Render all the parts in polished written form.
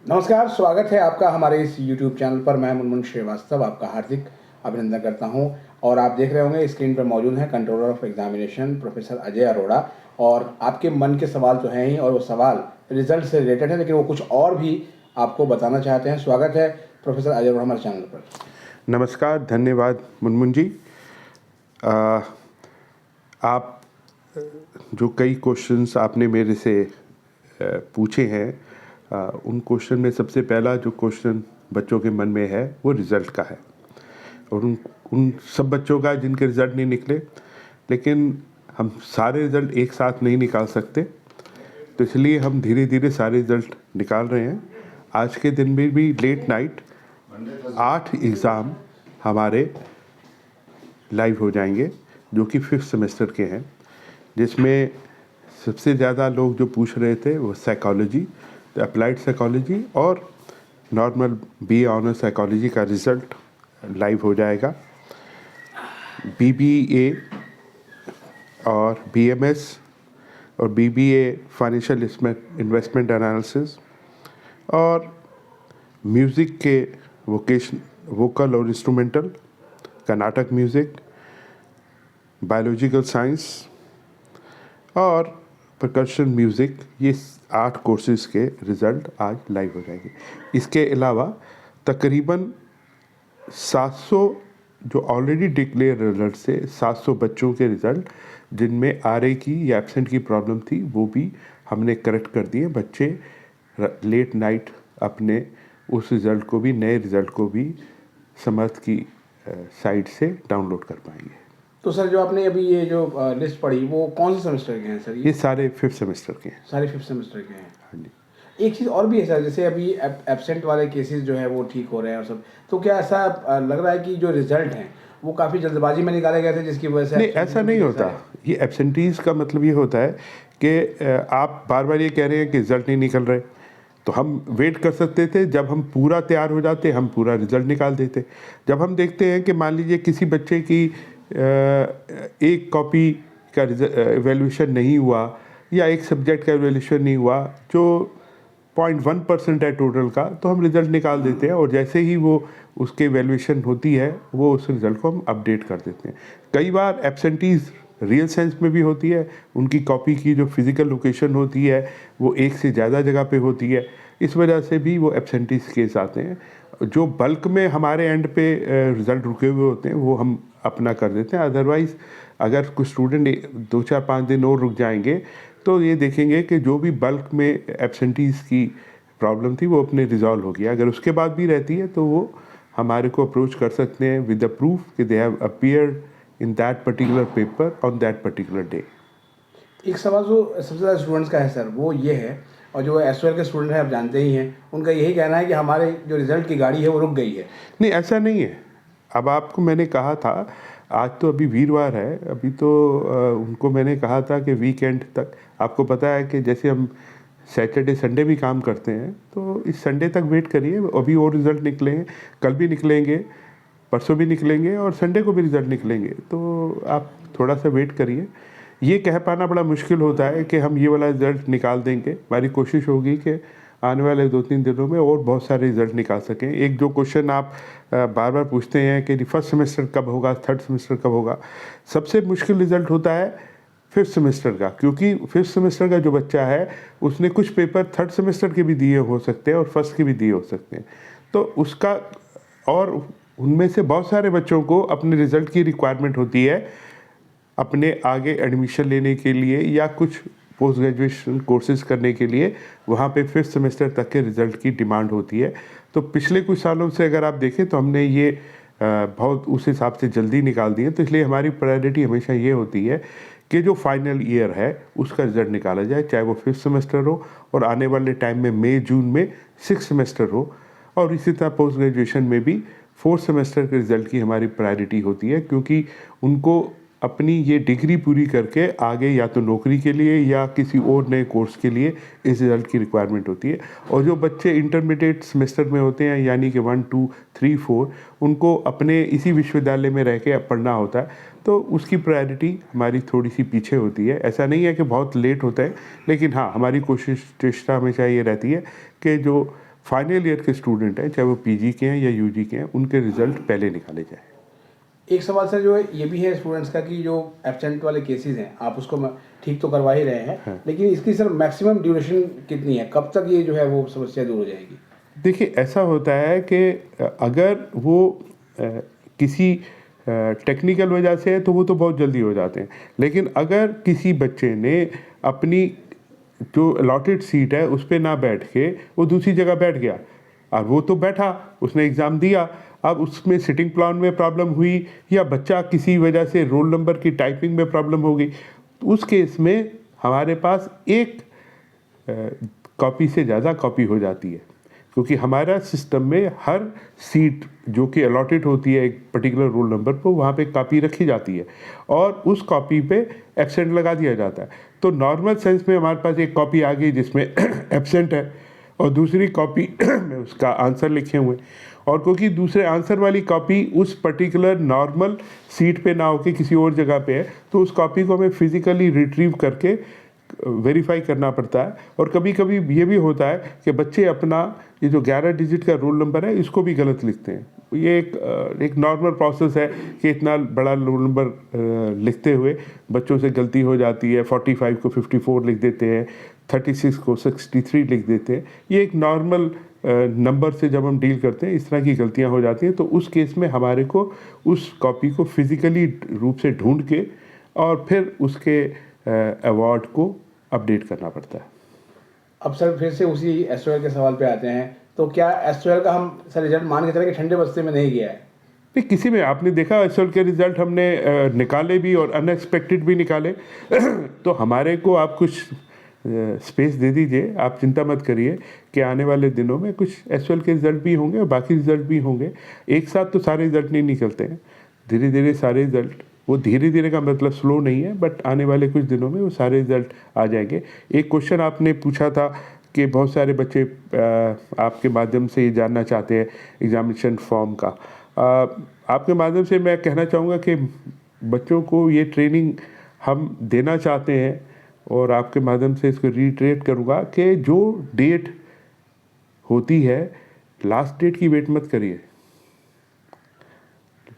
नमस्कार, स्वागत है आपका हमारे इस यूट्यूब चैनल पर। मैं मुनमुन श्रीवास्तव आपका हार्दिक अभिनंदन करता हूं और आप देख रहे होंगे स्क्रीन पर मौजूद हैं controller of examination professor Ajay Arora. और आपके मन के सवाल तो हैं ही, और वो सवाल रिजल्ट से रिलेटेड है, लेकिन वो कुछ और भी आपको बताना चाहते हैं। स्वागत है प्रोफेसर अजय अरोड़ा हमारे चैनल पर। नमस्कार, धन्यवाद मुनमुन जी। आप जो कई क्वेश्चंस आपने मेरे से पूछे हैं, उन क्वेश्चन में सबसे पहला जो क्वेश्चन बच्चों के मन में है वो रिज़ल्ट का है। और उन सब बच्चों का जिनके रिज़ल्ट नहीं निकले, लेकिन हम सारे रिज़ल्ट एक साथ नहीं निकाल सकते, तो इसलिए हम धीरे धीरे सारे रिज़ल्ट निकाल रहे हैं। आज के दिन में भी लेट नाइट 8 एग्ज़ाम हमारे लाइव हो जाएंगे जो कि 5th सेमेस्टर के हैं, जिसमें सबसे ज़्यादा लोग जो पूछ रहे थे वो साइकोलॉजी, अप्लाइड साइकोलॉजी और नॉर्मल BA ऑनर्स साइकोलॉजी का रिज़ल्ट लाइव हो जाएगा। BBA और BMS और BBA फाइनेंशियल इन्वेस्टमेंट एनालिसिस और म्यूज़िक के वोकल और instrumental, Karnataka music, biological science और परकशन म्यूज़िक, ये 8 कोर्सेज़ के रिज़ल्ट आज लाइव हो जाएंगे। इसके अलावा तकरीबन 700 जो ऑलरेडी डिक्लेयर रिज़ल्ट से 700 बच्चों के रिज़ल्ट जिनमें RA की या एब्सेंट की प्रॉब्लम थी, वो भी हमने करेक्ट कर दिए। बच्चे लेट नाइट अपने उस रिज़ल्ट को भी, नए रिज़ल्ट को भी समर्थ की साइट से डाउनलोड कर पाएंगे। तो सर, जो आपने अभी ये जो लिस्ट पढ़ी, वो कौन से सेमेस्टर के हैं सर? ये सारे 5th सेमेस्टर के हैं। सारे 5th सेमेस्टर के हैं। हाँ जी। एक चीज़ और भी है सर, जैसे अभी एब्सेंट वाले केसेस जो है वो ठीक हो रहे हैं और सब, तो क्या ऐसा लग रहा है कि जो रिजल्ट हैं वो काफ़ी जल्दबाजी में निकाले गए थे, जिसकी वजह से? नहीं, ऐसा नहीं होता। ये एब्सेंटीज़ का मतलब ये होता है कि आप बार बार ये कह रहे हैं कि रिज़ल्ट नहीं निकल रहे, तो हम वेट कर सकते थे। जब हम पूरा तैयार हो जाते हम पूरा रिज़ल्ट निकाल देते। जब हम देखते हैं कि मान लीजिए किसी बच्चे की एक कॉपी का एवेल्यूशन नहीं हुआ या एक सब्जेक्ट का एवेल्यूशन नहीं हुआ जो 0.1% है टोटल का, तो हम रिज़ल्ट निकाल देते हैं और जैसे ही वो उसके एवेल्यूशन होती है वो उस रिज़ल्ट को हम अपडेट कर देते हैं। कई बार एब्सेंटीज़ रियल सेंस में भी होती है, उनकी कॉपी की जो फिज़िकल लोकेशन होती है वो एक से ज़्यादा जगह पे होती है, इस वजह से भी वो एब्सेंटीज़ केस आते हैं। जो बल्क में हमारे एंड पे रिज़ल्ट रुके हुए होते हैं वो हम अपना कर देते हैं। अदरवाइज़ अगर कुछ स्टूडेंट 2-4-5 दिन और रुक जाएंगे तो ये देखेंगे कि जो भी बल्क में एब्सेंटीज़ की प्रॉब्लम थी वो अपने रिजॉल्व हो गया। अगर उसके बाद भी रहती है तो वो हमारे को अप्रोच कर सकते हैं विद द प्रूफ कि they have appeared in that particular paper on that particular day. एक सवाल जो सबसे ज़्यादा स्टूडेंट्स का है सर, वो ये है, और जो SOL के स्टूडेंट हैं आप जानते ही हैं, उनका यही कहना है कि हमारे जो रिज़ल्ट की गाड़ी है वो रुक गई है। नहीं, ऐसा नहीं है। अब आपको मैंने कहा था, आज तो अभी वीरवार है, अभी तो उनको मैंने कहा था कि वीकेंड तक। आपको पता है कि जैसे हम सैटरडे संडे भी काम करते हैं, तो इस संडे तक वेट करिए, अभी और रिज़ल्ट निकले हैं, कल भी निकलेंगे, परसों भी निकलेंगे और संडे को भी रिज़ल्ट निकलेंगे, तो आप थोड़ा सा वेट करिए। ये कह पाना बड़ा मुश्किल होता है कि हम ये वाला रिज़ल्ट निकाल देंगे। हमारी कोशिश होगी कि आने वाले 2-3 दिनों में और बहुत सारे रिज़ल्ट निकाल सकें। एक जो क्वेश्चन आप बार बार पूछते हैं कि फर्स्ट सेमेस्टर कब होगा, थर्ड सेमेस्टर कब होगा, सबसे मुश्किल रिज़ल्ट होता है 5th सेमेस्टर का, क्योंकि 5th सेमेस्टर का जो बच्चा है उसने कुछ पेपर 3rd सेमेस्टर के भी दिए हो सकते हैं और फर्स्ट के भी दिए हो सकते हैं, तो उसका, और उनमें से बहुत सारे बच्चों को अपने रिज़ल्ट की रिक्वायरमेंट होती है अपने आगे एडमिशन लेने के लिए या कुछ पोस्ट ग्रेजुएशन कोर्सेज़ करने के लिए। वहाँ पे 5th सेमेस्टर तक के रिज़ल्ट की डिमांड होती है। तो पिछले कुछ सालों से अगर आप देखें तो हमने ये बहुत उस हिसाब से जल्दी निकाल दिए, तो इसलिए हमारी प्रायोरिटी हमेशा ये होती है कि जो फाइनल ईयर है उसका रिज़ल्ट निकाला जाए, चाहे वो 5th सेमेस्टर हो और आने वाले टाइम में मई जून में 6th सेमेस्टर हो। और इसी तरह पोस्ट ग्रेजुएशन में भी 4th सेमेस्टर के रिज़ल्ट की हमारी प्रायोरिटी होती है, क्योंकि उनको अपनी ये डिग्री पूरी करके आगे या तो नौकरी के लिए या किसी और नए कोर्स के लिए इस रिज़ल्ट की रिक्वायरमेंट होती है। और जो बच्चे इंटरमीडिएट सेमेस्टर में होते हैं, यानी कि 1, 2, 3, 4, उनको अपने इसी विश्वविद्यालय में रह के पढ़ना होता है, तो उसकी प्रायोरिटी हमारी थोड़ी सी पीछे होती है। ऐसा नहीं है कि बहुत लेट होता है, लेकिन हाँ, हमारी कोशिश चेष्टा हमेशा ये रहती है कि जो फाइनल ईयर के स्टूडेंट हैं, चाहे वो पीजी के हैं या यूजी के हैं, उनके रिजल्ट पहले निकाले जाए। एक सवाल सर जो है ये भी है स्टूडेंट्स का कि जो एब्सेंट वाले केसेस हैं आप उसको ठीक तो करवा ही रहे हैं, हाँ। लेकिन इसकी सर मैक्सिमम ड्यूरेशन कितनी है, कब तक ये जो है वो समस्या दूर हो जाएगी? देखिए, ऐसा होता है कि अगर वो किसी टेक्निकल वजह से है तो वो तो बहुत जल्दी हो जाते हैं, लेकिन अगर किसी बच्चे ने अपनी जो अलॉटेड सीट है उस पर ना बैठ के वो दूसरी जगह बैठ गया, और वो तो बैठा, उसने एग्ज़ाम दिया, अब उसमें सिटिंग प्लान में प्रॉब्लम हुई या बच्चा किसी वजह से रोल नंबर की टाइपिंग में प्रॉब्लम हो गई, तो उस केस में हमारे पास एक कॉपी से ज़्यादा कॉपी हो जाती है, क्योंकि हमारा सिस्टम में हर सीट जो कि अलॉटेड होती है एक पर्टिकुलर रोल नंबर पर, वहाँ पे कॉपी रखी जाती है और उस कॉपी पे एब्सेंट लगा दिया जाता है। तो नॉर्मल सेंस में हमारे पास एक कॉपी आ गई जिसमें एब्सेंट है और दूसरी कॉपी में उसका आंसर लिखे हुए, और क्योंकि दूसरे आंसर वाली कॉपी उस पर्टिकुलर नॉर्मल सीट पे ना होके किसी और जगह पे है, तो उस कॉपी को हमें फिज़िकली रिट्रीव करके वेरीफाई करना पड़ता है। और कभी कभी ये भी होता है कि बच्चे अपना ये जो 11 डिजिट का रोल नंबर है इसको भी गलत लिखते हैं। ये एक नॉर्मल प्रोसेस है कि इतना बड़ा रोल नंबर लिखते हुए बच्चों से गलती हो जाती है, 45 को 54 लिख देते हैं, 36 को 63 लिख देते हैं। ये एक नॉर्मल नंबर से जब हम डील करते हैं इस तरह की गलतियां हो जाती हैं, तो उस केस में हमारे को उस कॉपी को फिज़िकली रूप से ढूंढ के और फिर उसके अवार्ड को अपडेट करना पड़ता है। अब सर फिर से उसी एसओएल के सवाल पे आते हैं, तो क्या एसओएल का हम सर रिजल्ट मान के चले कि ठंडे बस्ते में नहीं गया है? नहीं, किसी में आपने देखा एसएल के रिज़ल्ट हमने निकाले भी और अनएक्सपेक्टेड भी निकाले तो हमारे को आप कुछ स्पेस दे दीजिए, आप चिंता मत करिए कि आने वाले दिनों में कुछ एसएल के रिज़ल्ट भी होंगे और बाकी रिज़ल्ट भी होंगे। एक साथ तो सारे रिज़ल्ट नहीं निकलते हैं, धीरे धीरे सारे रिज़ल्ट, वो धीरे धीरे का मतलब स्लो नहीं है, बट आने वाले कुछ दिनों में वो सारे रिज़ल्ट आ जाएंगे। एक क्वेश्चन आपने पूछा था कि बहुत सारे बच्चे आपके माध्यम से ये जानना चाहते हैं एग्जामिनेशन फॉर्म का। आपके माध्यम से मैं कहना चाहूँगा कि बच्चों को ये ट्रेनिंग हम देना चाहते हैं और आपके माध्यम से इसको रीट्रेट करूँगा कि जो डेट होती है, लास्ट डेट की वेट मत करिए,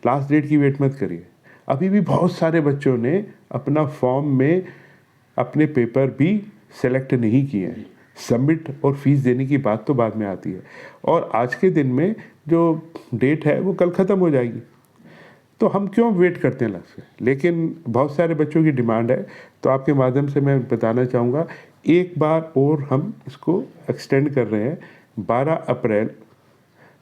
लास्ट डेट की वेट मत करिए। अभी भी बहुत सारे बच्चों ने अपना फॉर्म में अपने पेपर भी सेलेक्ट नहीं किए हैं। सबमिट और फीस देने की बात तो बाद में आती है, और आज के दिन में जो डेट है वो कल ख़त्म हो जाएगी, तो हम क्यों वेट करते हैं लास्ट में। लेकिन बहुत सारे बच्चों की डिमांड है, तो आपके माध्यम से मैं बताना चाहूँगा एक बार और हम इसको एक्सटेंड कर रहे हैं। 12 अप्रैल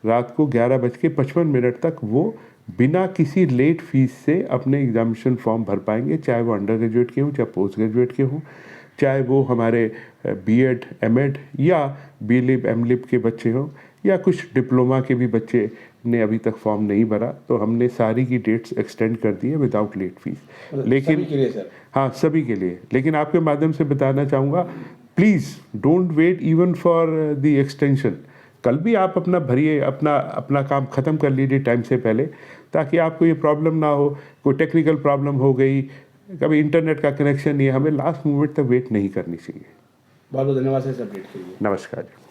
रात को 11:55 तक वो बिना किसी लेट फीस से अपने एग्जामिनेशन फॉर्म भर पाएंगे, चाहे वो अंडर ग्रेजुएट के हों, चाहे पोस्ट ग्रेजुएट के हों, चाहे वो हमारे बीएड, एमएड या बीलिब, एमलिब के बच्चे हों, या कुछ डिप्लोमा के भी बच्चे ने अभी तक फॉर्म नहीं भरा, तो हमने सारी की डेट्स एक्सटेंड कर दी है विदाउट लेट फीस। लेकिन सभी के लिए सर? हाँ, सभी के लिए। लेकिन आपके माध्यम से बताना चाहूँगा, please don't wait even for the extension. कल भी आप अपना भरिए, अपना काम ख़त्म कर लीजिए टाइम से पहले, ताकि आपको ये प्रॉब्लम ना हो। कोई टेक्निकल प्रॉब्लम हो गई, कभी इंटरनेट का कनेक्शन नहीं है, हमें लास्ट मोमेंट तक वेट नहीं करनी चाहिए। बहुत बहुत धन्यवाद सर अपडेट के लिए। नमस्कार जी।